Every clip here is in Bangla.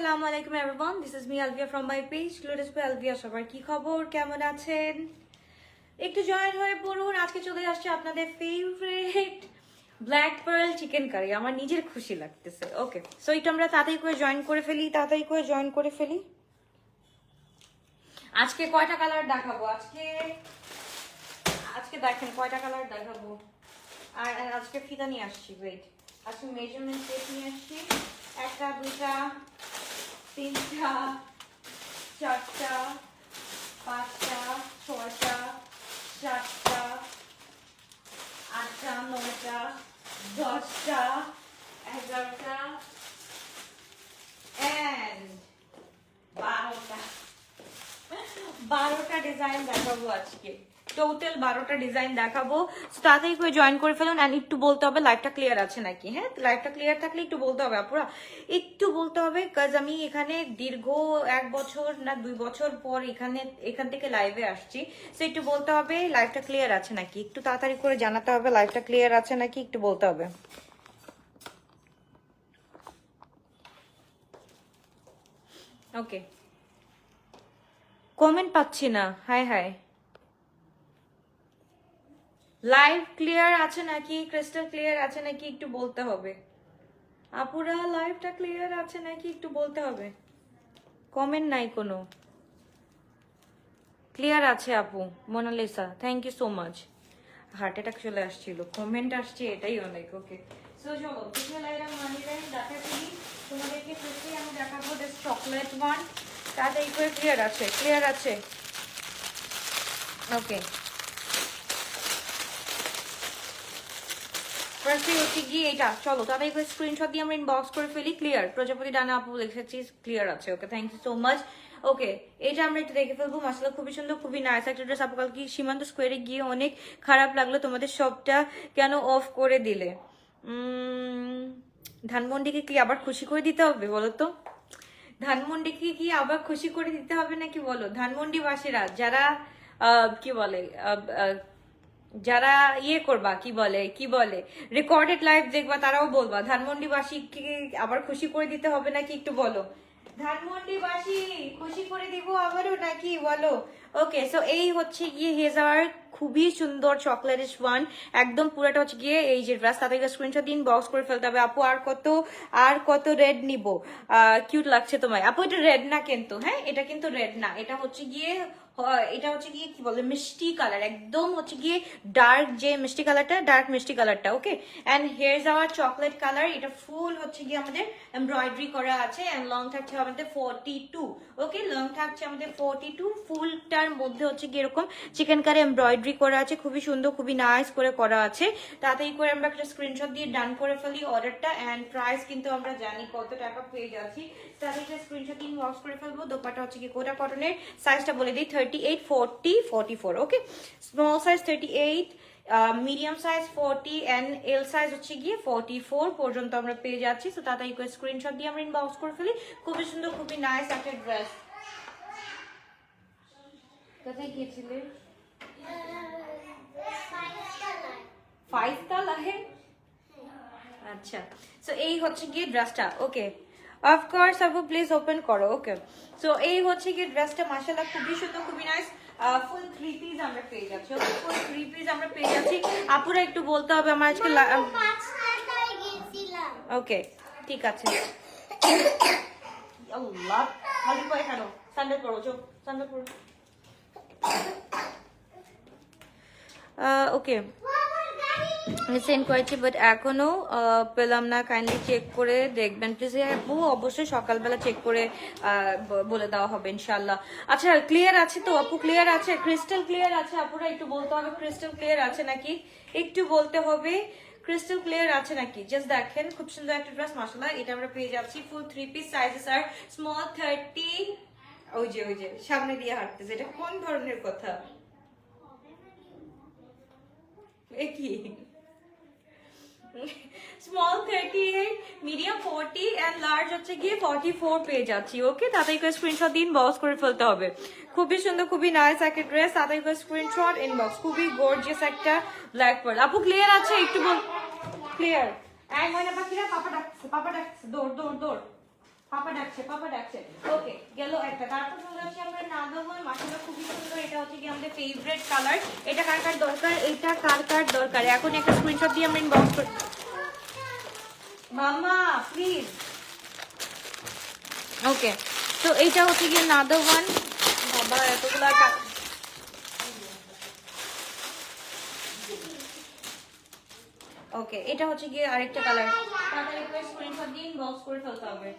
আসসালামু আলাইকুম everyone, this is me Alvia from my page glorious by Alvia. সবার কি খবর, কেমন আছেন? একটু জয়েন হয়ে পড়ুন। আজকে চলে আসছে আপনাদের favourite black pearl chicken curry. আমার নিজের খুশি লাগতেছে। ওকে, সো এটা আমরা তাড়াতাড়ি করে জয়েন করে ফেলি। আজকে কয়টা কালার দেখাবো? আজকে দেখেন কয়টা কালার দেখাবো। আর আজকে ফিতা নিয়ে আসছি, ওয়েট, আজকে মেজারমেন্ট টেপ নিয়ে আসছি। একটা, দুটা, তিনটা, চারটা, পাঁচটা, ছয়টা, সাতটা, আটটা, নয়টা, 10টা, 11টা and 12টা ডিজাইন দেখাবো আজকে। টোটাল 12টা ডিজাইন দেখাবো। তাড়াতাড়ি করে জয়েন করে ফেলুন। অ্যান্ড একটু বলতে হবে লাইভটা ক্লিয়ার আছে নাকি। হ্যাঁ, লাইভটা ক্লিয়ার থাকলে একটু বলতে হবে আপুরা, একটু বলতে হবে, কাজ আমি এখানে দীর্ঘ 1 বছর না 2 বছর পর এখান থেকে লাইভে আসছি। সো একটু বলতে হবে লাইভটা ক্লিয়ার আছে নাকি, একটু তাড়াতাড়ি করে জানাতে হবে লাইভটা ক্লিয়ার আছে নাকি, একটু বলতে হবে। ওকে, কমেন্ট পাচ্ছি না। হাই হাই, লাইভ ক্লিয়ার আছে নাকি, ক্রিস্টাল ক্লিয়ার আছে নাকি একটু বলতে হবে আপুরা। লাইভটা ক্লিয়ার আছে নাকি একটু বলতে হবে। কমেন্ট নাই কোনো। ক্লিয়ার আছে আপু Monalisa, thank you so much. Heart attack চলে আসছিল, কমেন্ট আসছে, এটাই অনেক। ওকে, সো চলো বিসমিল্লাহির রহমানির রহিম দেখা করি। তোমাদেরকে ফার্স্টে আমি দেখাবো দিস চকলেট ওয়ান। তাড়াতাড়ি করে ক্লিয়ার আছে। ওকে, ফার্স্টে হচ্ছে গিয়ে এটা। চলো তাদের একটু স্ক্রিনশট দিয়ে আমরা ইনবক্স করে ফেলি। ক্লিয়ার, প্রজাপতি ডানা আপু লিখেছি ক্লিয়ার আছে। ওকে, থ্যাংক ইউ সো মাচ। ওকে, এটা আমরা একটু দেখে ফেলবো। মাসাল্লাহ খুবই সুন্দর, খুবই নাইস একটা ড্রেস। আপু কালকে সীমান্ত স্কোয়ারে গিয়ে অনেক খারাপ লাগলো, তোমাদের সবটা কেন অফ করে দিলে? ধানমন্ডিকে কি আবার খুশি করে দিতে হবে বলো তো? ধানমন্ডিকে কি আবার খুশি করে দিতে হবে নাকি বলো? ধানমন্ডিবাসীরা যারা কি বলে যারা ইয়ে করবা, কি বলে রেকর্ডেড লাইভ দেখবা, তারাও বলবা ধানমন্ডিবাসীকে আবার খুশি করে দিতে হবে নাকি, একটু বলো। ধানমন্ডিবাসী খুশি করে দিব আবারও নাকি বলো। ওকে, সো এই হচ্ছে গিয়ে হেজার খুবই সুন্দর চকলেটিশ ওয়ান, একদম পুরোটা হচ্ছে গিয়ে এই যে ড্রেস। তাদেরকে স্ক্রিনশট দিন, বক্স করে ফেলতে হবে। আপু আর কত রেড নিব? কিউট লাগছে তোমায় আপু। এটা রেড না কিন্তু, হ্যাঁ এটা কিন্তু রেড না, এটা হচ্ছে গিয়ে কি বলে মিষ্টি কালার, একদম হচ্ছে গিয়ে ডার্ক যে মিষ্টি কালারটা, ডার্ক মিষ্টি কালারটা। Okay, and here is our chocolate colour. এটা ফুল হচ্ছে গিয়ে আমাদের এমব্রয়ডারি করা আছে এন্ড লং থাকছে আমাদের 42। ওকে, লং থাকছে আমাদের 42। ফুলটার মধ্যে হচ্ছে গিয়ে এরকম চিকেন কারি এমব্রয়ডারি করা আছে, খুবই সুন্দর, খুবই নাইস করে করা আছে। তাড়াতাড়ি করে আমরা একটা স্ক্রিনশট দিয়ে ডান করে ফেলি অর্ডারটা। এন্ড প্রাইস কিন্তু আমরা জানি কত টাকা পেয়ে যাচ্ছি। তাড়াতাড়ি স্ক্রিনশট দিয়ে ইনবক্স করে ফেলবো। দোপাটা হচ্ছে কি কোটা কটনের, সাইজটা বলে দিই 38, 40, 44। Okay, small size 38, medium size 40 and L size হচ্ছে গিয়ে 44 পর্যন্ত আমরা পেয়ে যাচ্ছি। তো তাড়াতাড়ি করে স্ক্রিনশট দিয়ে আমরা ইনবক্স করে ফেলি। খুবই সুন্দর, খুবই নাইস একটা ড্রেস। কোথায় গিয়েছিলে? 5 কালার। আচ্ছা, সো এই হচ্ছে গিয়ে ড্রেসটা। ওকে, অফকোর্স আপু প্লিজ ওপেন করো। ওকে, সো এই হচ্ছে গিয়ে ড্রেসটা, মাশাআল্লাহ খুবই সুন্দর, খুবই নাইস। ফুল 3 পিস আমরা পেয়ে যাচ্ছি। ওকে, ফুল 3 পিস আমরা পেয়ে যাচ্ছি। আপুরা একটু বলতে হবে আমার আজকে। ওকে, ঠিক আছে। আল্লাহ, খালি পায়ে কেন? স্যান্ডেল পরো, চো স্যান্ডেল পরো। ওকে, সেন্ড করেছি বাট এখনো পেলাম না, কাইন্ডলি চেক করে দেখবেন প্লিজ। আপু অবশ্যই সকালবেলা চেক করে বলে দেওয়া হবে ইনশাল্লাহ। আচ্ছা, ক্লিয়ার আছে তো আপু? ক্লিয়ার আছে, ক্রিস্টাল ক্লিয়ার আছে? আপুরা একটু বলতে হবে ক্রিস্টাল ক্লিয়ার আছে নাকি, একটু বলতে হবে ক্রিস্টাল ক্লিয়ার আছে নাকি। জাস্ট দেখেন খুব সুন্দর একটা ড্রেস, মাশাআল্লাহ। এটা আমরা পেয়ে যাচ্ছি ফুল 3 পিস, সাইজেস আর স্মল 30। ওই যে সামনে দিয়ে হাঁটতেছে, এটা কোন ধরনের কথা? কি স্মল 38, মিডিয়াম 40 এন্ড লার্জ হচ্ছে গিয়ে 44 পেয়ে যাচ্ছি। ওকে, তাড়াতাড়ি করে স্ক্রিনশট দিন, বক্স করে ফেলতে হবে। খুবই সুন্দর, খুবই নাইস একটা ড্রেস। তাড়াতাড়ি করে স্ক্রিনশট ইনবক্স। খুবই গর্জিয়াস একটা ব্ল্যাক পার্ল। আপু ক্লিয়ার আছে একটু বল। ক্লিয়ার। এই ময়না পাখিরা পাপা ডাকছে, দৌড়। পাপা ডাকছে। ওকে, গেল একটা। তারপর চলে যাচ্ছি আমরা নাদাওয়ান, মাশাআল্লাহ খুবই সুন্দর। এটা হচ্ছে কি আমাদের ফেভারিট কালার। এটা কার কার দরকার, এটা কার কার দরকার এখন একটা স্ক্রিনশট দিয়ে আমরা ইনবক্স করি। মামা প্লিজ। ওকে, তো এইটা হচ্ছে কি নাদাওয়ান। বাবা এতগুলা ওকে, এটা হচ্ছে গিয়ে আরেকটা কালার। তাড়াতাড়ি করে স্ক্রিনশট দিয়ে ইনবক্স করে ফেলতে হবে।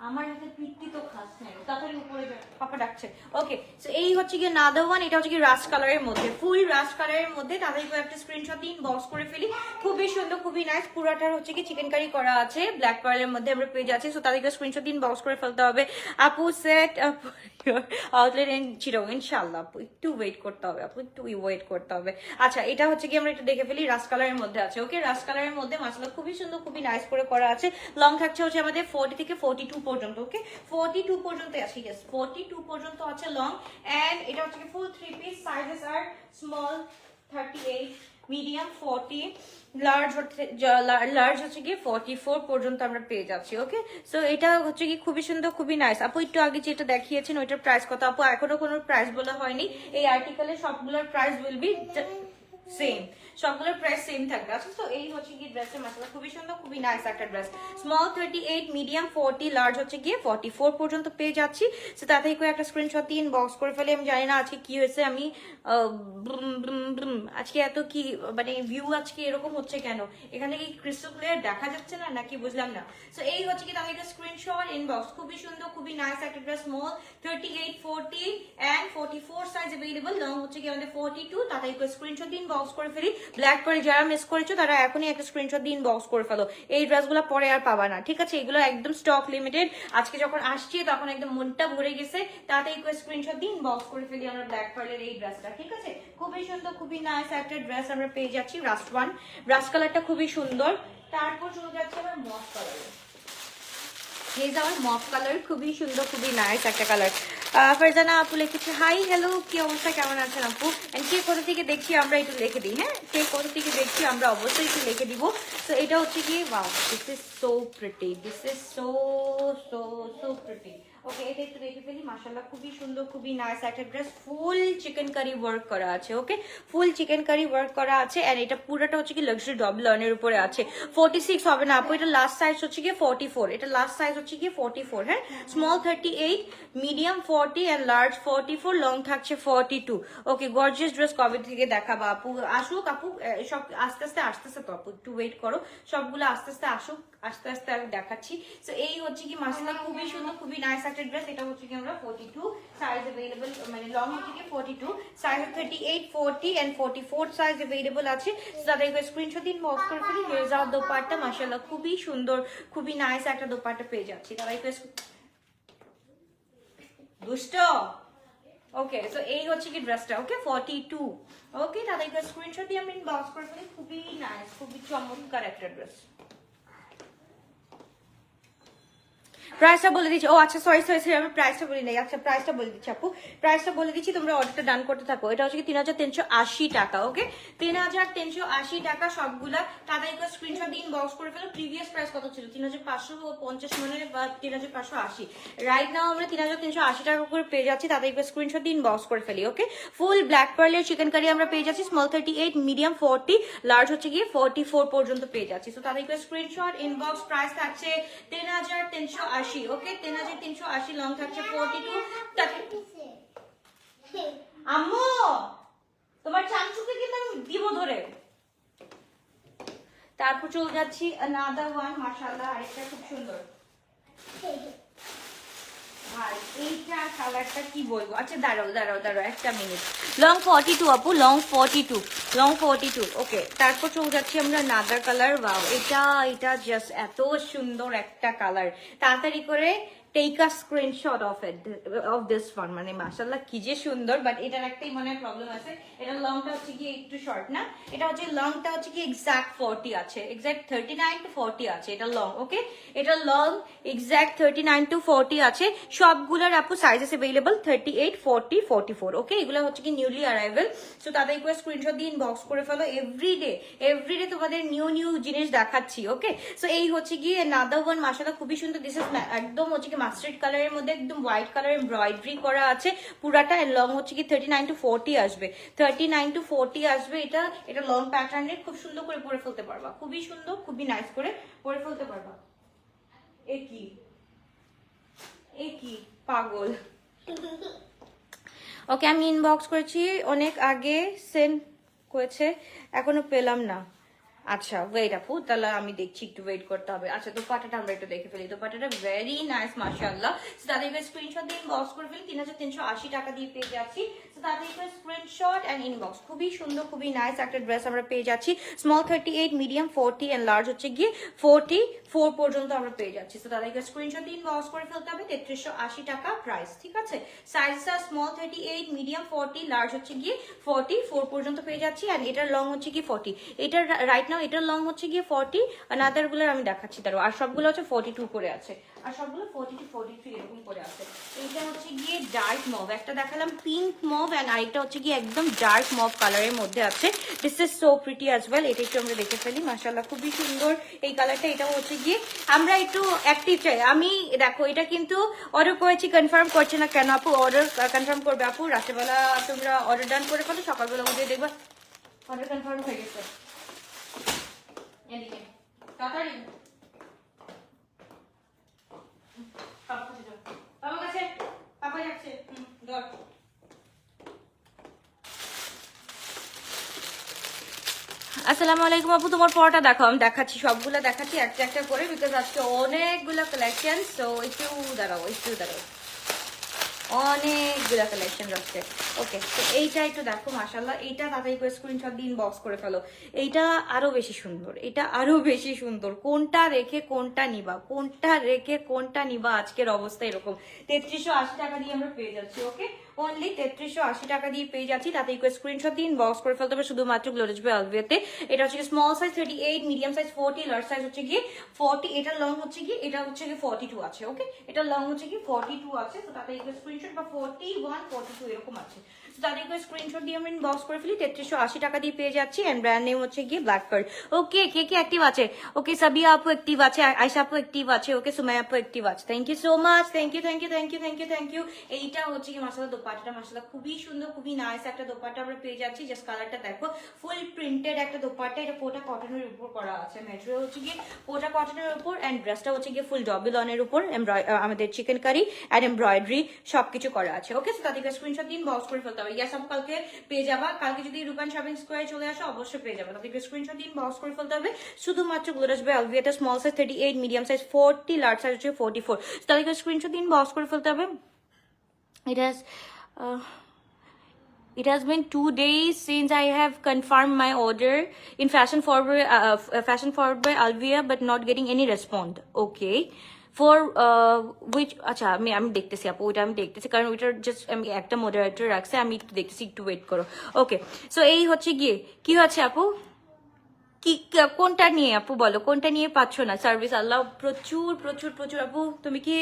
আমার হাতে পিত্তি তো খাস নাই, তাড়াতাড়ি উপরে যা, পাপা ডাকছে। ওকে, সো এই হচ্ছে গিয়ে নাদাওয়ান। এটা হচ্ছে কি রাস্ট কালারের মধ্যে, ফুল রাস্ট কালারের মধ্যে। তাড়াতাড়ি করে একটা স্ক্রিনশট দিয়ে ইনবক্স করে ফেলি। খুবই সুন্দর, খুবই নাইস। পুরাটার হচ্ছে কি চিকেন কারি করা আছে, ব্ল্যাক পার্লের মধ্যে আমরা পেয়ে যাচ্ছি। সো তাড়াতাড়ি করে স্ক্রিনশট দিয়ে ইনবক্স করে ফেলতে হবে। আপু সেট আউটলেট এন্ড চিরং, ইনশাআল্লাহ আপু একটু ওয়েট করতে হবে, আপু একটু ওয়েট করতে হবে। আচ্ছা, এটা হচ্ছে কি আমরা একটু দেখে ফেলি, রাস্ট কালারের মধ্যে আছে। ওকে, রাস্ট কালারের মধ্যে মাশাআল্লাহ খুবই সুন্দর, খুবই নাইস করে করা আছে। লং থাকছে হচ্ছে আমাদের 40 থেকে 42 পর্যন্ত। ওকে, 42 পর্যন্ত আছে, ইয়েস 42 পর্যন্ত আছে লং। এন্ড এটা হচ্ছে কি ফুল 3 পিস। সাইজেস আর স্মল 38, মিডিয়াম 40, লার্জ হচ্ছে কি 44 পর্যন্ত আমরা পেয়ে যাচ্ছি। ওকে, সো এটা হচ্ছে কি খুবই সুন্দর, খুবই নাইস। আপু একটু আগে যেটা দেখিয়েছেন ওইটার প্রাইস কত? আপু এখনো কোনো প্রাইস বলা হয়নি। এই আর্টিকেলের সবগুলোর প্রাইস উইল বি সেম, সবগুলোর প্রাইস সেম থাকবে। আচ্ছা, তো এই হচ্ছে কি ড্রেসের মাসালা খুবই সুন্দর, খুবই নাইস একটা ড্রেস। স্মল 38, মিডিয়াম 40, লার্জ হচ্ছে গিয়ে 44 পর্যন্ত পেয়ে যাচ্ছি। সো তাতেই করে একটা স্ক্রিনশট দিয়ে ইনবক্স করে ফেলে। আমি জানি না আজকে কি হয়েছে, আমি আজকে এত কি মানে ভিউ আজকে এরকম হচ্ছে কেন? এখানে কি ক্রিস্টাল ক্লিয়ার দেখা যাচ্ছে না নাকি বুঝলাম না। সো এই হচ্ছে কি তাহলে স্ক্রিনশট ইনবক্স। খুবই সুন্দর, খুবই নাইস একটা dress. Small 38, 40 and 44 size available. Long হচ্ছে কি আমাদের 42। তাতেই করে স্ক্রিনশট দিয়ে ইনবক্স করে ফেলি। ব্ল্যাক পরে যারা মিস করেছো তারা এখনই একটা স্ক্রিনশট দিয়ে ইনবক্স করে ফেলো। এই ড্রেসগুলো পরে আর পাবা না, ঠিক আছে? এগুলো একদম স্টক লিমিটেড। আজকে যখন আসছি তখন একদম মনটা ভরে গেছে। তাতেই করে স্ক্রিনশট দিয়ে ইনবক্স করে ফেলি আমরা ব্ল্যাক পার্লের এই ড্রেসটা, ঠিক আছে? খুবই সুন্দর, খুবই নাইস একটা ড্রেস আমরা পেয়ে যাচ্ছি। রাস্ট ওয়ান, রাস্ট কালারটা খুবই সুন্দর। তারপর চলে যাচ্ছে আমার মফ কালারে। হেজ আমার মফ কালার, খুবই সুন্দর, খুবই নাইস একটা কালার। ফারজানা আপু লিখেছে হাই হ্যালো, কি অবস্থা, কেমন আছেন আপু? এন্ড কে কোথা থেকে দেখছি আমরা একটু লিখে দিই। হ্যাঁ, কে কোথা থেকে দেখছি আমরা অবশ্যই একটু লিখে দিব। তো এটা হচ্ছে কি, wow this is so pretty, this is so so so pretty. Okay, এটা একটু দেখে ফেলি। মাশাআল্লাহ খুবই সুন্দর, খুবই নাইস একটা dress. Full chicken curry work করা আছে। ওকে, ফুল চিকেন কারি ওয়ার্ক করা আছে। এন্ড এটা পুরোটা হচ্ছে কি লাক্সারি ডবল লনের উপরে আছে। 46 হবে না আপু, এটা লাস্ট সাইজ হচ্ছে কি 44। এটা লাস্ট সাইজ হচ্ছে কি 44। হ্যাঁ, small 38, medium 40 and large 44, long থাকছে 42। ওকে, গর্জিয়াস ড্রেস কবে থেকে দেখাবো আপু? আসুক আপু, সব আস্তে আস্তে আসতেছে তো আপু, একটু ওয়েট করো। সবগুলো আস্তে আস্তে আসুক, আস্তে আস্তে আমি দেখাচ্ছি। তো এই হচ্ছে কি মাশাআল্লাহ খুবই সুন্দর, খুবই নাইস একটা ড্রেস। এটা হচ্ছে কি আমরা 42 সাইজ अवेलेबल, মানে লং হচ্ছে কি 42, সাইজ 38, 40 এন্ড 44 সাইজ अवेलेबल আছে। তাদের স্ক্রিনশট দিন বক্স করে ফেলি। রেজাল্ট দোপাট্টা মাশাআল্লাহ খুবই সুন্দর, খুবই নাইস একটা দোপাট্টা পেয়ে যাচ্ছি। তারা দুষ্ট। ওকে, সো এই হচ্ছে কি ড্রেসটা। ওকে, 42। ওকে, তাদের স্ক্রিনশট দিয়ে আমি বক্স করে ফেলি। খুবই নাইস, খুবই চমৎকার একটা ড্রেস। প্রাইসটা বলে দিচ্ছি। ও আচ্ছা, সরি সরি সরি, আমি প্রাইসটা বলি নাই। আচ্ছা, প্রাইসটা বলে দিচ্ছি আপু, প্রাইসটা বলে দিচ্ছি, তোমরা অর্ডারটা ডান করতে থাকো। এটা হচ্ছে কি 3380 টাকা। ওকে, 3380 টাকা সবগুলা। তাদের স্ক্রিনশট দিয়ে ইনবক্স করে ফেলো। প্রিভিয়াস প্রাইস কত ছিল? 3550 মানে বা 3580। রাইট নাও আমরা 3380 টাকা করে পেয়ে যাচ্ছি। তাদের স্ক্রিনশট দিয়ে ইনবক্স করে ফেলি। ওকে, ফুল ব্ল্যাক পার্লের চিকেন কারি আমরা পেয়ে যাচ্ছি। স্মল 38, মিডিয়াম 40, লার্জ হচ্ছে গিয়ে 44 পর্যন্ত পেয়ে যাচ্ছি। তো তাদের স্ক্রিনশট ইনবক্স। প্রাইস থাকছে 3380। ওকে, 3380, লং থাকছে 42। আম্মু তোমার চামচুকে কিন্তু আমি দিব ধরে। তারপর চলে যাচ্ছি another one, মাশাআল্লাহ আরেকটা খুব সুন্দর। ভাই এইটা কালারটা কি বলবো। আচ্ছা দাঁড়াও দাঁড়াও দাঁড়াও একটা মিনিট। লং 42 আপু, লং 42, লং 42। ওকে, তারপর চলে যাচ্ছি আমরা নাদার কালার। ওয়াও, এটা জাস্ট এত সুন্দর একটা কালার। তাড়াতাড়ি করে take a screenshot of it, of this one. মানে মাশাআল্লাহ কি যে সুন্দর, বাট এটার একটাই মনে হয় প্রবলেম আছে, এটা লংটা হচ্ছে কি একটু শর্ট না, এটা হচ্ছে লংটা হচ্ছে কি এক্সাক্ট 40 আছে, এক্সাক্ট 39 to 40 আছে এটা লং। ওকে, এটা লং এক্সাক্ট 39 to 40 আছে। সবগুলোর আপু সাইজেস अवेलेबल 38, 40, 44। ওকে, এগুলো হচ্ছে কি নিউলি অ্যারাইভেল। সো তাদের একটু স্ক্রিনশট দিয়ে ইনবক্স করে ফেলো। এভরিডে তোমাদের নিউ নিউ জিনিস দেখাচ্ছি। ওকে, সো এই হচ্ছে গিয়ে নাদার ওয়ান, মাশাআল্লাহ খুবই সুন্দর। দিস ইজ একদম হচ্ছে কি মাস্টার্ড কালারের মধ্যে একদম হোয়াইট কালার এমব্রয়ডারি করা আছে পুরাটা। লং হচ্ছে কি 39 to 40 আসবে, 39 to 40 আসবে। এটা লং প্যাটার্নের, খুব সুন্দর করে পরে ফেলতে পারবা, খুবই সুন্দর, খুবই নাইস করে পরে ফেলতে পারবা। এ কি পাগল। ওকে, আমি ইনবক্স করেছি অনেক আগে, সেন্ড করেছে, এখনো পেলাম না। আচ্ছা ওয়েট আপু, তাহলে আমি দেখছি, একটু ওয়েট করতে হবে। আচ্ছা, দোপাট্টাটা আমরা একটু দেখে ফেলি। দোপাট্টাটা ভেরি নাইস মাশাআল্লাহ। তাদেরকে স্ক্রিনশট দিয়ে ইনবক্স করে ফেলি। 3380 টাকা দিয়ে পেয়ে যাচ্ছি। তাদেরকে স্ক্রিনশট এন্ড ইনবক্স। খুবই সুন্দর, খুবই নাইস একটা ড্রেস আমরা পেয়ে যাচ্ছি। স্মল 38, মিডিয়াম 40 এন্ড লার্জ হচ্ছে গিয়ে 44 পর্যন্ত আমরা পেয়ে যাচ্ছি। তো তাদেরকে স্ক্রিনশট দিয়ে ইনবক্স করে ফেলতে হবে। 3380 টাকা প্রাইস, ঠিক আছে। সাইজটা স্মল 38, মিডিয়াম 40, লার্জ হচ্ছে গিয়ে 44 পর্যন্ত পেয়ে যাচ্ছি। এন্ড এটার লং হচ্ছে গিয়ে 40। এটার রাইট নাও এটার লং হচ্ছে গিয়ে 40, আর আদার গুলো আমি দেখাচ্ছি তারও। আর সবগুলো হচ্ছে 42 করে আছে, আর সবগুলো 42, 43 এরকম করে আছে। এইটা হচ্ছে গিয়ে ডার্ক মভ, একটা দেখালাম পিঙ্ক মভ, এন্ড আরেকটা হচ্ছে গিয়ে একদম ডার্ক মভ কালারের মধ্যে আছে। This is so pretty as well. এটা একটু আমরা দেখে ফেলি। মাশাআল্লাহ খুবই সুন্দর এই কালারটা। এটাও হচ্ছে গিয়ে আমরা একটু অ্যাক্টিভ চাই। আমি দেখো এটা কিন্তু অর্ডার করেছি, কনফার্ম করছে না কেন আপু? অর্ডার কনফার্ম করবে আপু, রাত্রেবেলা তোমরা অর্ডার ডান করে ফেলো, সকালবেলা উঠে দেখবা অর্ডার কনফার্ম হয়ে গেছে। এদিকে তাড়াতাড়ি পাপা কাছে, পাপা যাচ্ছে। ধর। আসসালামু আলাইকুম আপু, তোমার পরোটা দেখো। আমি দেখাচ্ছি, সবগুলো দেখাচ্ছি একটা একটা করে, বিকজ আজকে অনেকগুলো কালেকশন। তো একটু দাঁড়াও, অনেকগুলা কালেকশন রয়েছে। ওকে, তো এইটা একটু দেখো মাশাআল্লাহ। এইটা তাড়াতাড়ি করে স্ক্রিনশট দিয়ে ইনবক্স করে ফেলো। এইটা আরো বেশি সুন্দর, এটা আরো বেশি সুন্দর। কোনটা রেখে কোনটা নিবা, কোনটা রেখে কোনটা নিবা, আজকের অবস্থা এরকম। 3380 টাকা দিয়ে আমরা পেয়ে যাচ্ছি। ওকে, অনলি 3380 টাকা দিয়ে পেয়ে যাচ্ছি। তাতে স্ক্রিনশট দিয়ে ইনবক্স করে ফেলতে হবে শুধুমাত্র গ্লোরিজ বাই আলভিয়াতে। এটা হচ্ছে small size 38, medium size 40, large size হচ্ছে গিয়ে 40। এটা লং হচ্ছে গিয়ে, এটা হচ্ছে গিয়ে 42 আছে। ওকে, এটা লং হচ্ছে গিয়ে 42 আছে। তো তাতে স্ক্রিনশট বা 41, 42 এরকম আছে। তাদেরকে স্ক্রিনশট দিয়ে আমি ইনবক্স করে ফেলি। 3380 টাকা দিয়ে পেয়ে যাচ্ছি। এন্ড ব্র্যান্ড নেম হচ্ছে গিয়ে ব্ল্যাক কার্ড। ওকে, কে কে অ্যাক্টিভ আছে? ওকে, সাবিয়া আপু অ্যাক্টিভ আছে, আয়শা আপু অ্যাক্টিভ আছে, ওকে সুমাইয়া আপু অ্যাক্টিভ আছে। Thank you so much, thank you, thank you, thank you, thank you, thank you. এইটা হচ্ছে কি মাশাআল্লাহ দোপাট্টাটা, মাশাআল্লাহ খুবই সুন্দর, খুবই নাইস একটা দোপাট্টা আমরা পেয়ে যাচ্ছি। জাস্ট কালারটা দেখো, ফুল প্রিন্টেড একটা দোপাট্টা। এটা পোটা কটনের উপর করা আছে, ম্যাটেরিয়াল হচ্ছে গিয়ে পোটা কটনের উপর, এন্ড ড্রেসটা হচ্ছে গিয়ে ফুল ডবল অনের উপর আমাদের চিকেন কারি এন্ড এমব্রয়ডারি সবকিছু করা আছে। ওকে, সো তাদেরকে স্ক্রিনশট দিন বক্স করে ফেলতে হবে। ইয়াস আপু কালকে পেয়ে যাবা, কালকে যদি রূপান শপিং স্কোয়ারে চলে আসো অবশ্যই পেয়ে যাবে। তাদেরকে স্ক্রিনশট দিন বক্স করে ফেলতে হবে শুধুমাত্র গ্লোরিজ বাই আলভিয়াতে। Small size 38, medium size 40, large size হচ্ছে 44। তাদেরকে স্ক্রিনশট দিন বক্স করে ফেলতে হবে। It has been 2 days since I have confirmed my order in Fashion Forward by Alvia, but not getting any response. Okay. For which আচ্ছা আমি দেখতেছি আপু, ওইটা আমি দেখতেছি, কারণ ওইটার জাস্ট আমি একটা মডারেটর রাখছি, আমি একটু দেখতেছি, একটু ওয়েট করো। ওকে, সো এই হচ্ছে গিয়ে কি হচ্ছে আপু, কি কোনটা নিয়ে আপু বলো, কোনটা নিয়ে পাচ্ছ না সার্ভিস? আল্লাহ, প্রচুর প্রচুর প্রচুর আপু। তুমি কি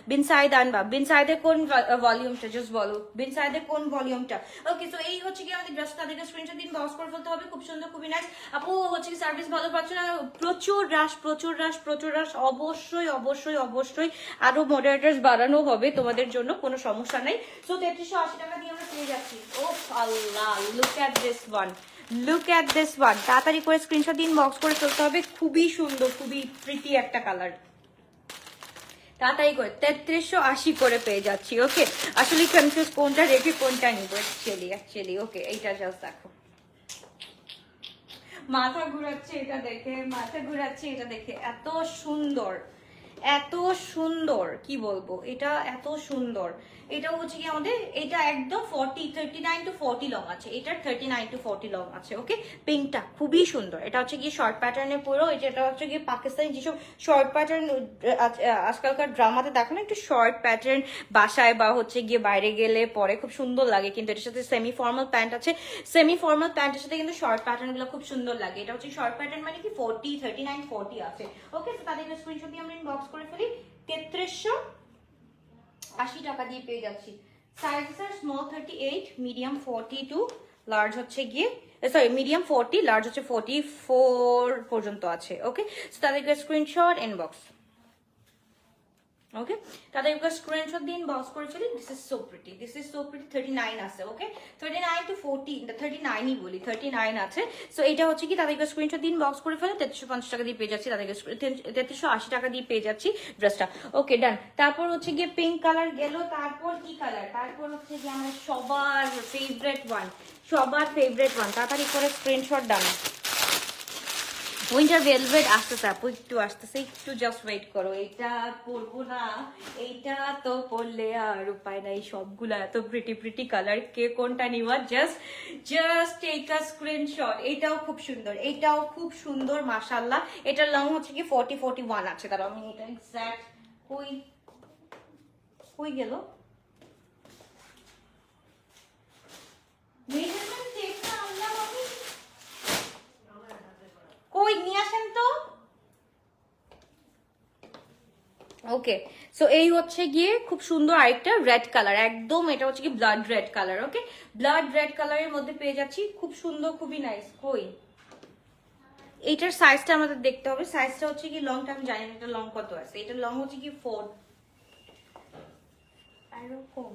বিন সাইদ আনবা? বিন সাইদের কোন ভলিউমটা জাস্ট বলো, বিন সাইদের কোন ভলিউমটা? ওকে, সো এই হচ্ছে কি আমাদের জাস্ট তাদেরকে স্ক্রিনশট দিন বক্স করে ফেলতে হবে। খুব সুন্দর, খুবই নাইস আপু। হচ্ছে কি সার্ভিস ভালো পাচ্ছ না? প্রচুর রাশ, প্রচুর রাশ, প্রচুর রাশ। অবশ্যই অবশ্যই অবশ্যই আরো মডারেটার্স বাড়ানো হবে তোমাদের জন্য, কোনো সমস্যা নাই। সো 3380 টাকা দিয়ে আমরা পেয়ে যাচ্ছি। ও Allah, look at this one, look at this one. তাড়াতাড়ি করে স্ক্রিনশট দিন বক্স করে ফেলতে হবে। খুবই সুন্দর, খুবই প্রিটি একটা কালার। তাড়াতাড়ি করে 3380 করে পেয়ে যাচ্ছি। ওকে, আসলে কনফিউজ কোনটা রেখে কোনটা নিব অ্যাকচুয়ালি। ওকে, এইটা জাস্ট দেখো, মাথা ঘুরাচ্ছে এটা দেখে, মাথা ঘুরাচ্ছে এটা দেখে। এত সুন্দর, এত সুন্দর, কি বলবো, এটা এত সুন্দর। এটাও হচ্ছে কি আমাদের, এটা একদম 39 to 40 লং আছে, এটার 39 to 40 লং আছে। ওকে, পিঙ্কটা খুবই সুন্দর, এটা হচ্ছে গিয়ে শর্ট প্যাটার্নে পুরো, এটা হচ্ছে গিয়ে পাকিস্তানি যেসব শর্ট প্যাটার্ন আজকালকার ড্রামাতে দেখো না, একটু শর্ট প্যাটার্ন বাসায় বা হচ্ছে গিয়ে বাইরে গেলে পরে খুব সুন্দর লাগে, কিন্তু এটার সাথে সেমি ফর্মাল প্যান্ট আছে, সেমি ফর্মাল প্যান্টের সাথে কিন্তু শর্ট প্যাটার্ন গুলো খুব সুন্দর লাগে। এটা হচ্ছে শর্ট প্যাটার্ন মানে কি 39 40 আছে। ওকে, তো তাদের স্ক্রিনশট দিয়ে আমরা ইনবক্স করে ফেলি। 3380 টাকা দিয়ে পেয়ে যাচ্ছি। Size sir small 38, medium 42, large হচ্ছে গিয়ে সরি মিডিয়াম 40, লার্জ হচ্ছে 44 পর্যন্ত আছে। ওকে, সো তাদেরকে স্ক্রিনশট ইনবক্স। ওকে, তাদেরকে স্ক্রিনশট দিন বক্স করে ফেলি। This is so pretty, this is so pretty. 39 আছে। ওকে, 39 to 40, 39ই বলি, 39 আছে। সো এটা হচ্ছে কি তাদেরকে স্ক্রিনশট দিন বক্স করে ফেলে। 3350 টাকা দিয়ে পেয়ে যাচ্ছি, তাদেরকে 3380 টাকা দিয়ে পেয়ে যাচ্ছি ড্রেসটা। ওকে, ডান। তারপর হচ্ছে গিয়ে পিঙ্ক কালার গেল, তারপর কি কালার, তারপর হচ্ছে গিয়ে আমার সবার ফেভারিট ওয়ান, সবার ফেভারিট ওয়ান, তাড়াতাড়ি করে স্ক্রিনশট ডান। উইন্টার ভেলভেট আসতেছে আপু, একটু আসতেছে, একটু জাস্ট ওয়েট করো। এটা পরবো না, এইটা তো পরলে আর উপায় নাই, সবগুলা এত প্রিটি প্রিটি কালার, কে কোনটা নিবা জাস্ট টেক আ স্ক্রিনশট। এটাও খুব সুন্দর, এটাও খুব সুন্দর মাশাআল্লাহ। এটার লং হচ্ছে কি 40-41 আছে। তার আমি এটা এক্সাক্ট কই কই গেল মেজারমেন্ট টেপ না আনলাম আমি, কই নিয়ে আসেন তো। ওকে, সো এই হচ্ছে গিয়ে খুব সুন্দর আরেকটা রেড কালার, একদম এটা হচ্ছে কি ব্লাড রেড কালার। ওকে, ব্লাড রেড কালারের মধ্যে পেয়ে যাচ্ছি, খুব সুন্দর, খুবই নাইস। কই এইটার সাইজটা আমাদের দেখতে হবে, সাইজটা হচ্ছে কি লংটা আমি জানি না, এটা লং কত আছে, এটা লং হচ্ছে কি 4 এরকম,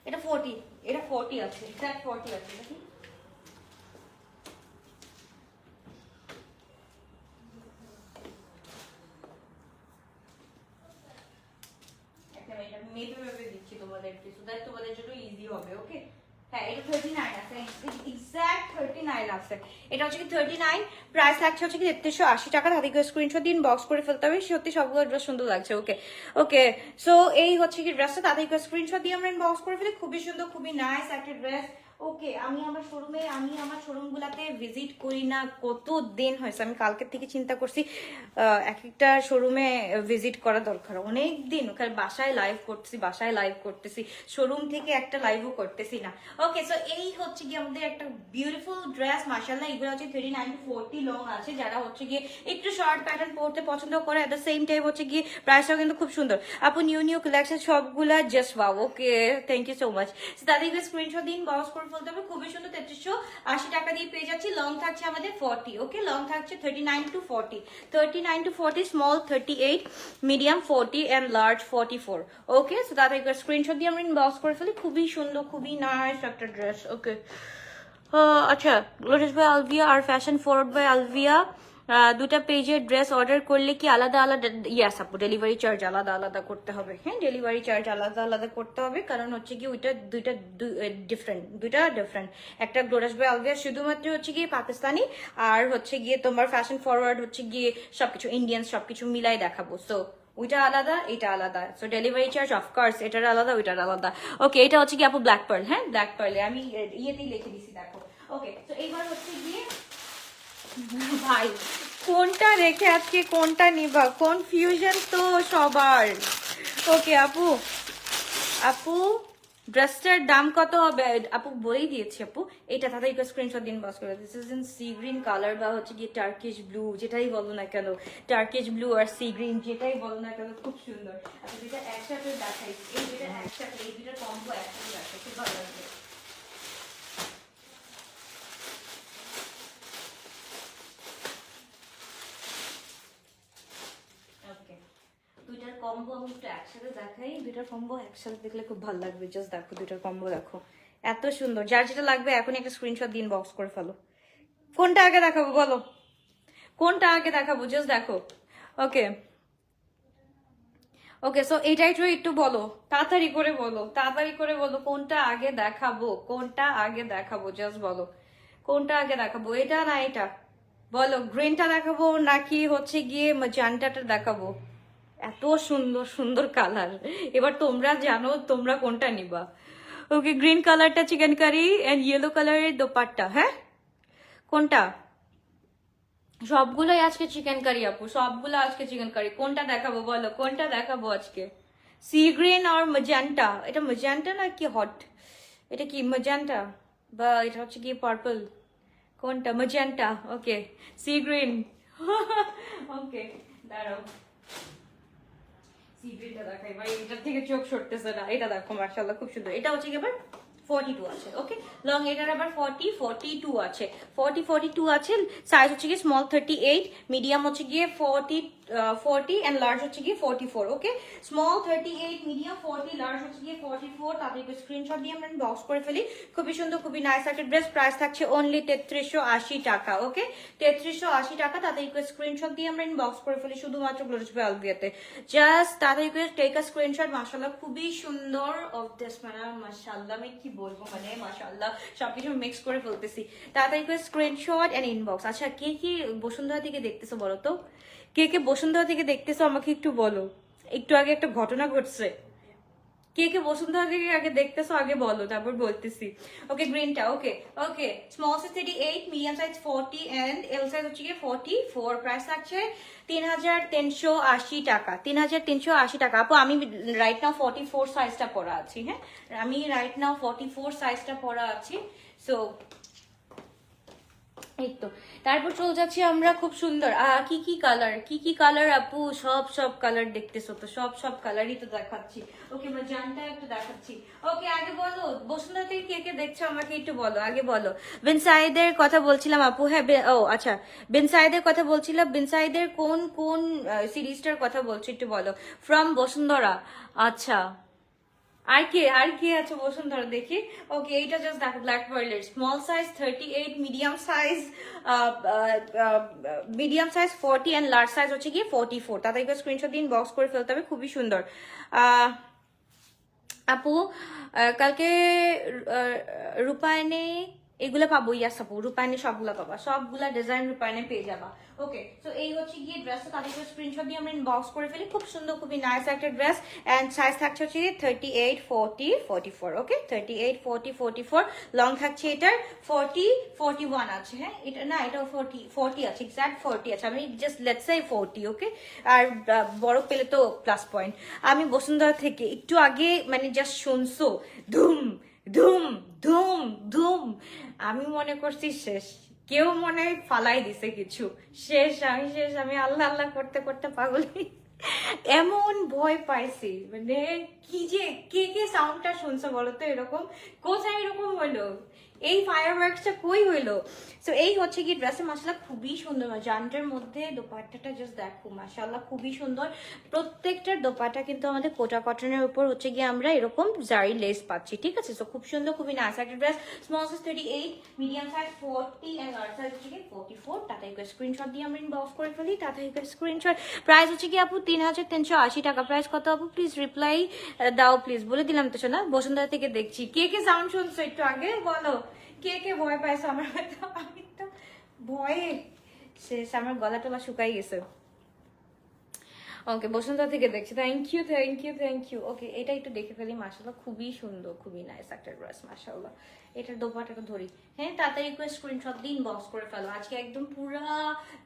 এটা 40, এটা 40 আছে, এক্সাক্ট 40 আছে নাকি। মেপে মেপে দিচ্ছি তোমাদেরকে, সো দ্যাট তোমাদের জন্য ইজি হবে। ওকে, হ্যাঁ এটা 39 আছে, এক্সাক্ট 39 আছে। এটা হচ্ছে কি 39, প্রাইস থাকছে হচ্ছে কি 3380 টাকা। তাদেরকে স্ক্রিনশট দিন বক্স করে ফেলতে হবে। সত্যি সবগুলো ড্রেস সুন্দর লাগছে। ওকে ওকে, সো এই হচ্ছে কি ড্রেসটা, তাদেরকে স্ক্রিনশট দিয়ে আমরা বক্স করে ফেলি। খুবই সুন্দর, খুবই নাইস একটা ড্রেস। ওকে, আমি আমার শোরুম গুলাতে ভিজিট করি না, কত দিন হয়েছে, আমি কালকের থেকে চিন্তা করছি এক একটা শোরুমে ভিজিট করা দরকার, অনেক দিন ওখানে বাসায় লাইভ করতেছি, শোরুম থেকে একটা লাইভও করতেছি না। ওকে, সো এই হচ্ছে গিয়ে আমাদের একটা বিউটিফুল ড্রেস মাশাআল্লাহ। এগুলো হচ্ছে 39-40 লং আছে, যারা হচ্ছে গিয়ে একটু শর্ট প্যাটার্ন পরতে পছন্দ করে, এট দ্য সেম টাইম হচ্ছে গিয়ে প্রাইসটাও কিন্তু খুব সুন্দর। আপু নিউ কালেকশন সবগুলা just wow. Okay, thank you so much. তাদেরকে স্ক্রিনশট দিন বাউন্স করে ফেলতে হবে। খুবই সুন্দর, 3380 টাকা দিয়ে পেয়ে যাচ্ছি। লং থাকছে আমাদের 40। ওকে, লং থাকছে 39-40, small 38, medium 40 and large 44। Okay, so তাদেরকে স্ক্রিনশট দিয়ে আমরা ইনবক্স করে ফেলি। খুবই সুন্দর, খুবই নাইস একটা ড্রেস। ওকে, আচ্ছা, গ্লোরিয়াস বাই আলভিয়া আর ফ্যাশন ফরওয়ার্ড বাই আলভিয়া দুটা পেজের ড্রেস অর্ডার করলে কি আলাদা আলাদা? ইয়াস আপু, ডেলিভারি চার্জ আলাদা আলাদা করতে হবে। হ্যাঁ, ডেলিভারি চার্জ আলাদা আলাদা করতে হবে, কারণ হচ্ছে কি ওইটা দুইটা ডিফারেন্ট। একটা গ্লোরিয়াস বাই আলভিয়া শুধুমাত্র হচ্ছে গিয়ে পাকিস্তানি, আর হচ্ছে গিয়ে তোমার ফ্যাশন ফরওয়ার্ড হচ্ছে গিয়ে সবকিছু ইন্ডিয়ান, সবকিছু মিলাই দেখাবো। সো ওইটা আলাদা, এটা আলাদা। সো ডেলিভারি চার্জ অফকোর্স এটার আলাদা, ওইটার আলাদা। ওকে, এটা হচ্ছে কি আপু ব্ল্যাক পার্ল। হ্যাঁ, ব্ল্যাক পার্লে আমি ইয়েতেই লিখে দিছি, দেখো। ওকে, তো এইবার হচ্ছে গিয়ে ভাই কোনটা রেখে আজকে কোনটা নিবা, কনফিউশন তো সবার। ওকে আপু ড্রেসটার দাম কত হবে আপু? বলেই দিয়েছি আপু। এটা তাদেরকে স্ক্রিনশট দিন বাস করে। This is in sea green colour, বা হচ্ছে গিয়ে টার্কিশ ব্লু, যেটাই বলো না কেন, টার্কিশ ব্লু আর সি গ্রিন যেটাই বলো না কেন, খুব সুন্দর। আচ্ছা, দুইটা একসাথে দেখাই, এই দুইটা একসাথে, এই দুইটার কম্বো একসাথে দেখাই, খুব ভালো লাগবে। দুইটার কম্বো আমি একটু একসাথে দেখাই, দুইটার কম্বো একসাথে দেখলে খুব ভালো লাগবে। জাস্ট দেখো দুইটার কম্বো, দেখো এত সুন্দর। যার যেটা লাগবে এখনই একটা স্ক্রিনশট দিন বক্স করে ফেলো। কোনটা আগে দেখাবো বলো, কোনটা আগে দেখাবো, জাস্ট দেখো। ওকে ওকে, সো এইটাই একটু বলো, তাড়াতাড়ি করে বলো কোনটা আগে দেখাবো, কোনটা আগে দেখাবো, জাস্ট বলো কোনটা আগে দেখাবো, এটা না এটা? বলো, গ্রিনটা দেখাবো নাকি হচ্ছে গিয়ে ম্যাজেন্টাটা দেখাবো? এত সুন্দর সুন্দর কালার। এবার তোমরা জানো তোমরা কোনটা নিবা। ওকে, গ্রিন কালারটা চিকেন কারি এন্ড ইয়েলো কালারের দোপাট্টা। হ্যাঁ, কোনটা? সবগুলোই আজকে চিকেন কারি আপু, সবগুলো আজকে চিকেন কারি। কোনটা দেখাবো বলো, কোনটা দেখাবো আজকে? সি গ্রিন আর ম্যাজেন্টা। এটা ম্যাজেন্টা না কি হট? এটা কি ম্যাজেন্টা বা এটা হচ্ছে কি পার্পল? কোনটা? ম্যাজেন্টা। ওকে, সি গ্রিন। ওকে, দাঁড়াও, সি গ্রিনটা দেখাই ভাই, এটার থেকে চোখ সরতেছে না। এটা দেখো মাশাআল্লাহ খুব সুন্দর। এটা হচ্ছে কি আবার 42 আছে। ওকে, লং এটার আবার 42 আছে। 42 আছে। সাইজ হচ্ছে গিয়ে স্মল 38, মিডিয়াম হচ্ছে গিয়ে 40 এন্ড লার্জ হচ্ছে গিয়ে 44। ওকে, স্মল 38, মিডিয়াম 40, লার্জ হচ্ছে গিয়ে 44। তাদের স্ক্রিনশট দিয়ে আমরা বক্স করে ফেলি। খুবই সুন্দর, খুবই নাইস একটা ড্রেস। প্রাইস থাকছে অনলি 3380 টাকা। ওকে, 3380 টাকা। তাদের স্ক্রিনশট দিয়ে আমরা বক্স করে ফেলি শুধুমাত্র গ্লোরিস বাই আলভিয়াতে। জাস্ট তাদের টেক আ স্ক্রিনশট। মাশাআল্লাহ খুবই সুন্দর অফ দিস, মানে মাশাআল্লাহ আমি কি বলবো, মানে মাশাআল্লাহ সবকিছু মিক্স করে ফেলতেছি। তাড়াতাড়ি করে স্ক্রিনশট এন্ড ইনবক্স। আচ্ছা, কে কি বসুন্ধরা থেকে দেখতেছো বলো তো? কে কে বসুন্ধরা থেকে দেখতেছো আমাকে একটু বলো। একটু আগে একটা ঘটনা ঘটছে। কে কে বসুন্ধরা থেকে আগে দেখতেছো আগে বলো, তারপর বলতেছি। ওকে, গ্রিনটা। Okay okay, small size 38, medium size 40 and L size হচ্ছে গিয়ে 44। প্রাইস থাকছে 3380 টাকা। 3380 টাকা। আপু আমি রাইট নাও 44 সাইজটা পরা আছি। হ্যাঁ, আমি রাইট নাও 44 সাইজটা পরা আছি। সো এই তো, তারপর চলে যাচ্ছি আমরা। খুব সুন্দর কি কি কালার, কি কি কালার আপু? সব সব কালার দেখতেছো তো, সব সব কালারই তো দেখাচ্ছি। ওকে, জানটা একটু দেখাচ্ছি। ওকে, আগে বলো বসুন্ধরা থেকে কে কে দেখছো আমাকে একটু বলো, আগে বলো। বিন সাইদের কথা বলছিলাম আপু। হ্যাঁ, ও আচ্ছা, বিন সাইদের কথা বলছিলাম। বিন সাইদের কোন কোন সিরিজটার কথা বলছো একটু বলো। ফ্রম বসুন্ধরা। আচ্ছা, আর কি আছে বসুন্ধরা দেখি। ওকে, এইটা জাস্ট দেখো, ব্ল্যাক পার্লের small size 38, medium size 40 and large size হচ্ছে কি 44। তাদেরকে স্ক্রিনশট দিন বক্স করে ফেলতে হবে। খুবই সুন্দর। আপু কালকে রূপায়ণে এগুলো পাবো। ইয়াস আপু, রূপায়ণে সবগুলা পাবা, সবগুলা ডিজাইন রূপায়ণে পেয়ে যাবা। ওকে, তো এই হচ্ছে গিয়ে ড্রেসটা। তাদেরকে স্ক্রিনশট দিয়ে আমরা বক্স করে ফেলি। খুব সুন্দর, খুবই নাইস একটা ড্রেস এন্ড সাইজ থাকছে হচ্ছে 38, 40, 44। ওকে, 38, 40, 44। লং থাকছে এটার 40, 41 আছে। হ্যাঁ, এটা না, এটা 40 আছে, এক্সাক্ট 40 আছে। আমি জাস্ট লেটস সে 40। ওকে, আর বড় পেলে তো প্লাস পয়েন্ট। আমি বসুন্ধরা থেকে একটু আগে মানে জাস্ট শুনছো ধুম ধুম ধুম ধুম, আমি মনে করছি শেষ। কেউ মনে হয় ফালাই দিছে কিছু। শেষ, আমি শেষ। আমি আল্লাহ আল্লাহ করতে করতে পাগল এমন ভয় পাইছি, মানে কি যে কে কে সাউন্ডটা শুনছো বলো তো? এরকম কোথায় এরকম হলো? এই ফায়ার ওয়ার্কসটা কই হইলো? সো এই হচ্ছে কি ড্রেসের মাশাআল্লাহ খুবই সুন্দর। জানটার মধ্যে দোপাট্টাটা জাস্ট দেখো মাশাআল্লাহ খুবই সুন্দর। প্রত্যেকটার দোপাট্টা কিন্তু আমাদের কোটা কটনের উপর হচ্ছে গিয়ে আমরা এরকম জারি লেস পাচ্ছি। ঠিক আছে, সো খুব সুন্দর, খুবই নাইস একটা dress. Small size 38, medium size 40 and large size হচ্ছে কি 44। তাতে স্ক্রিনশট দিয়ে আমরা ইনবক্স করে ফেলি। তাতে স্ক্রিনশট। প্রাইস হচ্ছে কি আপু 3380 টাকা। প্রাইস কত আপু? প্লিজ রিপ্লাই দাও প্লিজ। বলে দিলাম তো শোনা, বসুন্ধরা থেকে দেখছি। কে কে সাউন্ড শুনছো একটু আগে বলো। কে কে ভয় পাইছো? আমার আমি তো ভয়ে শেষ, আমার গলা টলা শুকাই গেছে। ওকে, বসুন্ধরা থেকে দেখছি। Thank you thank you thank you. Okay, এটা একটু দেখে ফেলি। মাশাআল্লাহ খুবই সুন্দর, খুবই নাইস একটা ড্রেস মাশাআল্লাহ। এটার দোপাটাটা ধরি। হ্যাঁ, তাড়াতাড়ি করে স্ক্রিনশট দিয়ে ইনবক্স করে ফেলো। আজকে একদম পুরা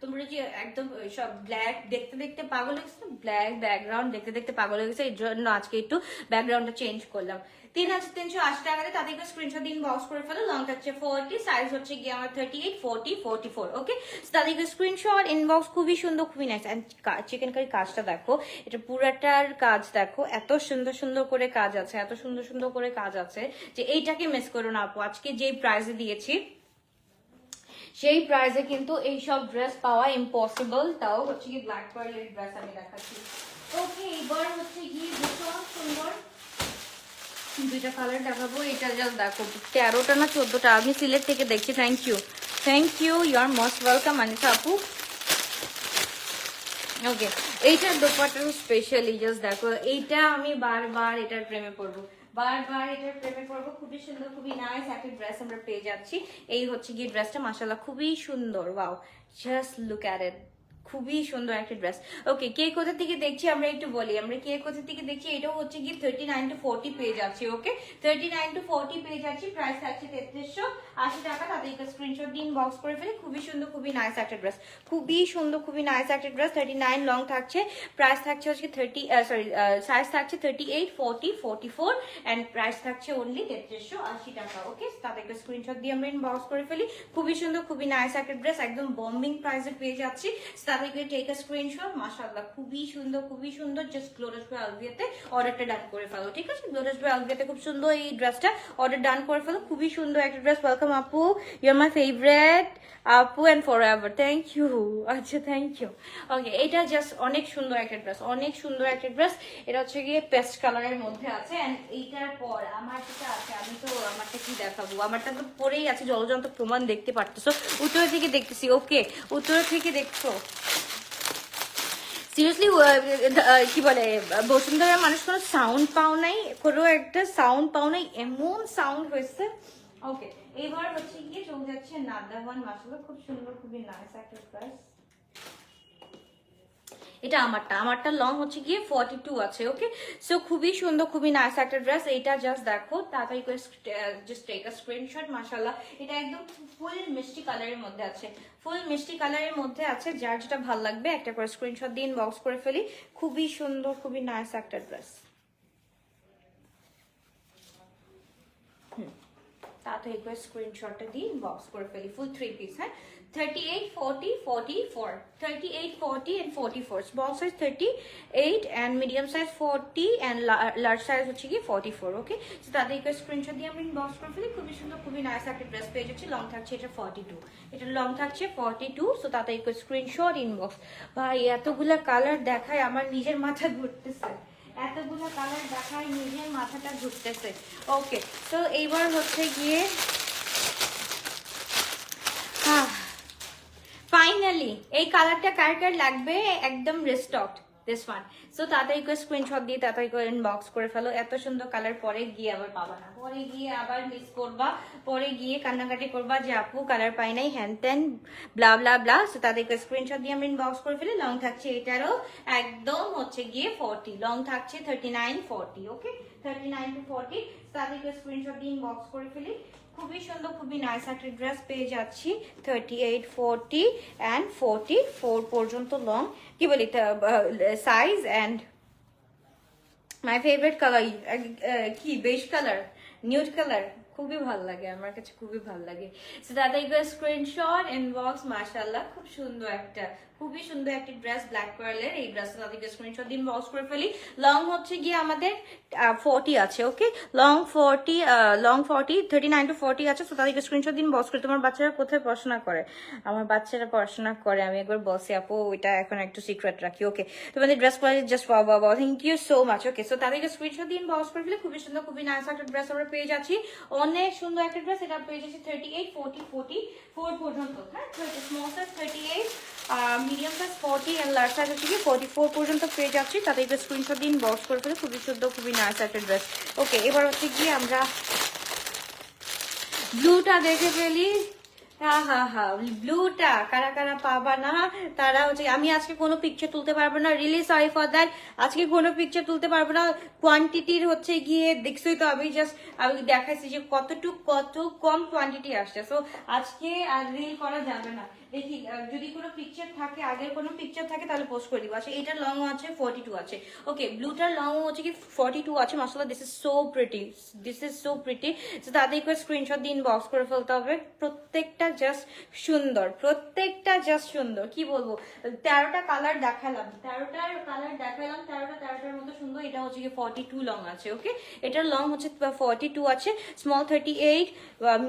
তোমরা যে একদম সব ব্ল্যাক দেখতে দেখতে পাগল হয়ে গেছে, ব্ল্যাক ব্যাকগ্রাউন্ড দেখতে দেখতে পাগল হয়ে গেছে, এই জন্য আজকে একটু ব্যাকগ্রাউন্ডটা চেঞ্জ করলাম। 3380 টাকাতে তাদেরকে স্ক্রিনশট দিন বক্স করে ফেলো। লং থাকছে 40, সাইজ হচ্ছে গিয়ে আমার 38, 40, 44। ওকে, তাদেরকে স্ক্রিনশট ইনবক্স। খুবই সুন্দর, খুবই নাইস। এন্ড চিকেন কারি কাজটা দেখো, এটা পুরাটার কাজ দেখো, এত সুন্দর সুন্দর করে কাজ আছে, এত সুন্দর সুন্দর করে কাজ আছে যে এইটাকে মিস করো না আপু। আজকে যেই প্রাইসে দিয়েছি সেই প্রাইসে কিন্তু এইসব ড্রেস পাওয়া ইম্পসিবল। তাও হচ্ছে কি ব্ল্যাক পার্লের ড্রেস আমি দেখাচ্ছি। ওকে, এবার হচ্ছে গিয়ে ভীষণ সুন্দর দুইটা কালার দেখাবো। এটা জাস্ট দেখো, 13টা না 14টা আমি সিলেট থেকে দেখছি। Thank you you are most welcome Anita আপু। ওকে, এইটার দোপাট্টা স্পেশালি জাস্ট দেখো, এইটা আমি বারবার এটার প্রেমে পড়বো, বারবার এটার প্রেমে পড়বো। খুবই সুন্দর, খুবই নাইস একটা ড্রেস আমরা পেয়ে যাচ্ছি। এই হচ্ছে গিয়ে ড্রেসটা মাশাআল্লাহ খুবই সুন্দর। Wow, just look at it. খুবই সুন্দর একটা ড্রেস। ওকে, কে কোথা থেকে দেখছি আমরা একটু বলি, আমরা কে কোথা থেকে দেখছি। এটাও হচ্ছে কি 39 to 40 পেয়ে যাচ্ছি। ওকে, 39 to 40 পেয়ে যাচ্ছি। প্রাইস থাকছে 3380 টাকা। তাদেরকে স্ক্রিনশট দিন, বক্স করে ফেলে। খুবই সুন্দর, খুবই নাইস একটা ড্রেস, খুবই সুন্দর, খুবই নাইস একটা ড্রেস। 39 লং থাকছে, প্রাইস থাকছে হচ্ছে 30 সাইজ থাকছে 38, 40, 44 এন্ড প্রাইস থাকছে অনলি 3380 টাকা। ওকে, তাদেরকে স্ক্রিনশট দিয়ে আমরা ইনবক্স করে ফেলি। খুবই সুন্দর, খুবই নাইস একটা ড্রেস, একদম বম্বিং প্রাইসে পেয়ে যাচ্ছি। তাদেরকে টেক আ স্ক্রিনশট। মাশাআল্লাহ, খুবই সুন্দর, খুবই সুন্দর। জাস্ট গ্লোরাস বাই আলভিয়াতে অর্ডারটা ডান করে ফেলো, ঠিক আছে? গ্লোরাস বাই আলভিয়াতে খুব সুন্দর এই ড্রেসটা অর্ডার ডান করে ফেলো। খুবই সুন্দর একটা ড্রেস। ওয়েলকাম আপু, ইউ আর মাই ফেভারিট আপু and forever. Thank you. আচ্ছা, থ্যাংক ইউ। ওকে, এটা জাস্ট অনেক সুন্দর একটা ড্রেস, অনেক সুন্দর একটা ড্রেস। এটা হচ্ছে গিয়ে পেস্ট কালারের মধ্যে আছে। এন্ড এইটার পর আমার যেটা আছে, আমি তো আমারটা কি দেখাবো, আমারটা তো পরেই আছে, জলজন্ত প্রমাণ দেখতে পারতেছো। উত্তর থেকে দেখতেছি। ওকে, উত্তর থেকে দেখছো। সিরিয়াসলি কি বলে, বসুন্ধরা মানুষ কোনো সাউন্ড পাও নাই, কোনো একটা সাউন্ড পাও নাই, এমন সাউন্ড হয়েছে। ওকে, এবার হচ্ছে গিয়ে চলে যাচ্ছে নাদাওয়ান। মাশাআল্লাহ, খুব সুন্দর, খুবই নাইস একটা ড্রেস। এটা আমারটা লং হচ্ছে গিয়ে 42 আছে। ওকে, সো খুবই সুন্দর, খুবই নাইস একটা ড্রেস। এটা জাস্ট দেখো, তাড়াতাড়ি করে জাস্ট টেক আ স্ক্রিনশট। মাশাআল্লাহ, এটা একদম ফুল মিষ্টি কালারের মধ্যে আছে, ফুল মিষ্টি কালারের মধ্যে আছে। যার যেটা ভালো লাগবে একটা করে স্ক্রিনশট দিয়ে ইনবক্স করে ফেলি। খুবই সুন্দর, খুবই নাইস একটা ড্রেস। তাড়াতাড়ি করে স্ক্রিনশটটা দিয়ে ইনবক্স করে ফেলি। ফুল 3 পিস, হ্যাঁ? 38, 40, 44, 38, 40 and 44, small size 38 and medium size 40 and large size হচ্ছে কি 44। ওকে, সো তাদের একটা স্ক্রিনশট দিয়ে আমরা ইনবক্স করে ফেলি। খুবই সুন্দর, খুবই নাইস একটা ড্রেস পেয়ে যাচ্ছি। লং থাকছে এটা 42, এটা লং থাকছে 42। সো তাদের একটা স্ক্রিনশট ইনবক্স। ভাই, এতগুলা কালার দেখায় আমার নিজের মাথা ঘুরতেছে, এতগুলো কালার দেখায় নিজের মাথাটা ঘুরতেছে। ওকে, তো এইবার হচ্ছে গিয়ে ফাইনালি এই কালারটা কার কার লাগবে, একদম রিস্টকড দিস ওয়ান। সো তাড়াতাড়ি করে স্ক্রিনশট দিয়ে তাড়াতাড়ি করে ইনবক্স করে ফেলো। এত সুন্দর কালার পরে গিয়ে আবার পাবা না, পরে গিয়ে আবার মিস করবা, পরে গিয়ে কান্নাকাটি করবা যে আপু কালার পাই নাই, হ্যান ত্যান ব্লা ব্লা ব্লা। সো তাদেরকে স্ক্রিনশট দিয়ে আমরা ইনবক্স করে ফেলি। লং থাকছে এটারও একদম হচ্ছে গিয়ে 40, লং থাকছে 39, 40। ওকে, 39 to 40। তাদেরকে স্ক্রিনশট দিয়ে ইনবক্স করে ফেলি। খুবই সুন্দর, খুবই নাইস একটা ড্রেস পেয়ে যাচ্ছি। 38, 40 and 44 পর্যন্ত লং, কি বলি size. And my favourite colour কি বেজ কালার, নিউড কালার, খুবই ভালো লাগে আমার কাছে, খুবই ভালো লাগে। সো দাদা এগুলো স্ক্রিনশট ইনবক্স। মাশাআল্লাহ, খুব সুন্দর একটা, খুবই সুন্দর একটা ড্রেস, ব্ল্যাক কালারের। এই ড্রেসটা তাদেরকে স্ক্রিনশট দিন, বক্স করে ফেলি। লং হচ্ছে গিয়ে আমাদের 40 আছে। ওকে, লং 40, লং 40, 39 to 40 আছে। তো তাদেরকে স্ক্রিনশট দিন, বক্স করে। তোমার বাচ্চারা কোথায় পড়াশোনা করে? আমার বাচ্চারা পড়াশোনা করে, আমি একবার বসে আপু ওইটা এখন একটু সিক্রেট রাখি। ওকে, তোমাদের dress quality just wow wow wow, thank you so much. Okay, so তাদেরকে স্ক্রিনশট দিন, বক্স করে ফেলে। খুবই সুন্দর, খুবই নাইস একটা ড্রেস আমরা পেয়ে যাচ্ছি। অনেক সুন্দর একটা ড্রেস, এটা পেয়ে যাচ্ছি 38, 40, 44 পর্যন্ত। হ্যাঁ, small size 38, medium size 40 and large size হচ্ছে কি 44 পর্যন্ত পেয়ে যাচ্ছি। তাদেরকে স্ক্রিনশট দিন, বক্স করে ফেলে। খুবই সুন্দর, খুবই নাইস একটা ড্রেস। ওকে, এবার হচ্ছে গিয়ে আমরা ব্লুটা দেখে ফেলি। ব্লুটা কারা কারা পাবা না তারা হচ্ছে, আমি আজকে কোনো পিকচার তুলতে পারবো না, রিলি সরি ফর দ্যাট। আজকে কোনো পিকচার তুলতে পারবো না, কোয়ান্টিটির হচ্ছে গিয়ে দেখছোই তো, আমি জাস্ট আমি দেখাইছি যে কত কম কোয়ান্টিটি আসছে। সো আজকে আর রিল করা যাবে না। দেখি যদি কোনো পিকচার থাকে, আগের কোনো পিকচার থাকে তাহলে পোস্ট করে দিব। আচ্ছা, এটার লং আছে 42 আছে। ওকে, ব্লুটার লং হচ্ছে কি 42 আছে। মাশাআল্লাহ, this is so pretty, this is so pretty. তো তাদেরকে স্ক্রিনশট দিন, বক্স করে ফেলতে হবে। প্রত্যেকটা জাস্ট সুন্দর, প্রত্যেকটা জাস্ট সুন্দর। কি বলবো, 13টা কালার দেখালাম, 13টার কালার দেখালাম, 13টার মধ্যে সুন্দর। এটা হচ্ছে কি 42 লং আছে। ওকে, এটার লং হচ্ছে 42 আছে, স্মল 38,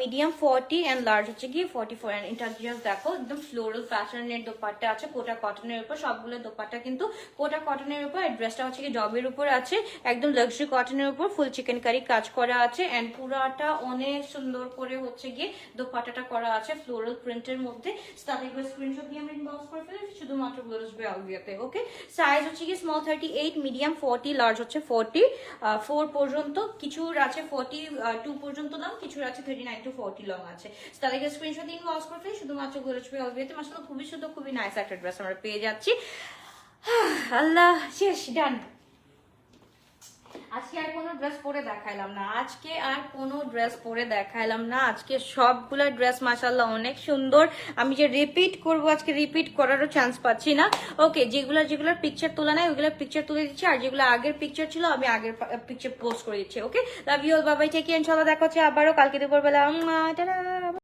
মিডিয়াম 40 এন্ড লার্জ হচ্ছে কি 44। এন্ড এটা জাস্ট দেখো, একদম ফ্লোরাল প্যাটার্নের দোপাট্টা আছে, কোটা কটনের উপর। সবগুলো দোপাট্টা কিন্তু কোটা কটনের উপর। ড্রেসটা হচ্ছে কি জবের উপর আছে, একদম লাক্সারি কটনের উপর, ফুল চিকেন কারি কাজ করা আছে। এন্ড পুরাটা অনেক সুন্দর করে হচ্ছে গিয়ে দোপাট্টাটা করা আছে। আছে ফ্লোরাল প্রিন্টের মধ্যে, তাতে একবার স্ক্রিনশট দিয়ে আমরা ইনবক্স করে ফেলে শুধুমাত্র বলে আসবে আলভিয়াতে। ওকে, সাইজ হচ্ছে কি স্মল 38, মিডিয়াম 40, লার্জ হচ্ছে 44 পর্যন্ত, কিছুর আছে 42 পর্যন্ত লং, কিছুর আছে 39 to 40 লং আছে। তাদেরকে স্ক্রিনশট দিয়ে ইনবক্স করে ফেলে শুধুমাত্র বলে আসবে আলভিয়াতে। মাশাআল্লাহ খুবই সুন্দর, খুবই নাইস একটা ড্রেস আমরা পেয়ে যাচ্ছি। আল্লাহ, শেষ, ডান। আজকে আর কোনো ড্রেস পরে দেখাইলাম না, আজকে সবগুলো ড্রেস মাশাআল্লাহ অনেক সুন্দর। আমি যে রিপিট করব আজকে রিপিট করারও চান্স পাচ্ছি না। ওকে, যেগুলোর পিকচার তোলা নাই ওইগুলোর পিকচার তুলে দিচ্ছি, আর যেগুলো আগের পিকচার ছিল আমি আগের পিকচার পোস্ট করে দিচ্ছি। Okay, love you all, bye bye, take care, ইনশাআল্লাহ দেখা হচ্ছে আবারও কালকে দুপুরবেলা।